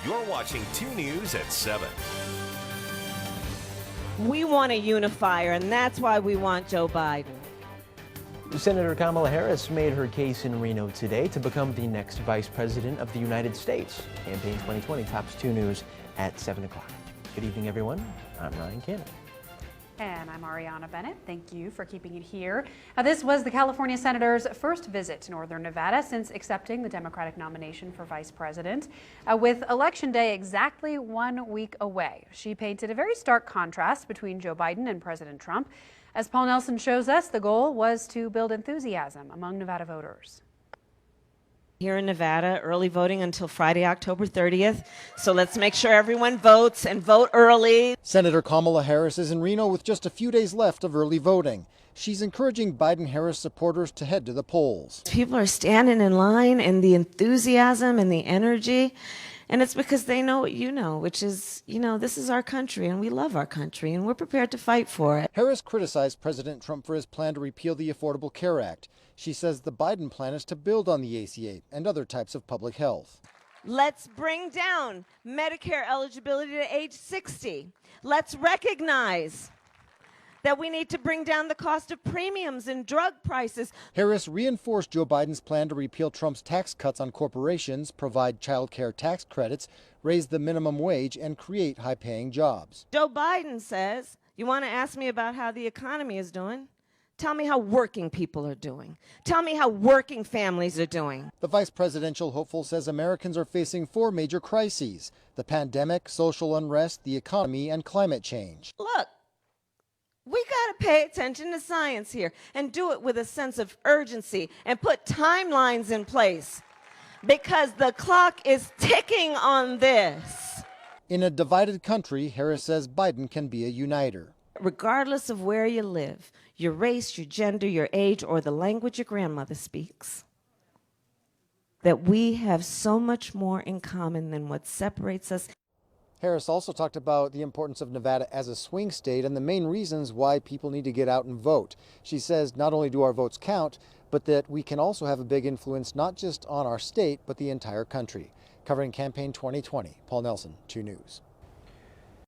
You're watching 2 News at 7. We want a unifier, and that's why we want Joe Biden. Senator Kamala Harris made her case in Reno today to become the next Vice President of the United States. Campaign 2020 tops 2 News at 7 o'clock. Good evening, everyone. I'm Ryan Cannon. And I'm Ariana Bennett. Thank you for keeping it here. This was the California Senator's first visit to Northern Nevada since accepting the Democratic nomination for Vice President. With Election Day exactly 1 week away, she painted a very stark contrast between Joe Biden and President Trump. As Paul Nelson shows us, the goal was to build enthusiasm among Nevada voters. Here in Nevada, early voting until Friday, October 30th. So let's make sure everyone votes and vote early. Senator Kamala Harris is in Reno with just a few days left of early voting. She's encouraging Biden-Harris supporters to head to the polls. People are standing in line, and the enthusiasm and the energy. And it's because they know what you know, which is, this is our country, and we love our country, and we're prepared to fight for it. Harris criticized President Trump for his plan to repeal the Affordable Care Act. She says the Biden plan is to build on the ACA and other types of public health. Let's bring down Medicare eligibility to age 60. Let's recognize that we need to bring down the cost of premiums and drug prices. Harris reinforced Joe Biden's plan to repeal Trump's tax cuts on corporations, provide child care tax credits, raise the minimum wage, and create high-paying jobs. Joe Biden says, you want to ask me about how the economy is doing? Tell me how working people are doing. Tell me how working families are doing. The vice presidential hopeful says Americans are facing 4 major crises: the pandemic, social unrest, the economy, and climate change. Look, we got to pay attention to science here and do it with a sense of urgency and put timelines in place because the clock is ticking on this. In a divided country, Harris says Biden can be a uniter. Regardless of where you live, your race, your gender, your age, or the language your grandmother speaks, that we have so much more in common than what separates us. Harris also talked about the importance of Nevada as a swing state and the main reasons why people need to get out and vote. She says not only do our votes count, but that we can also have a big influence not just on our state, but the entire country. Covering Campaign 2020, Paul Nelson, 2 News.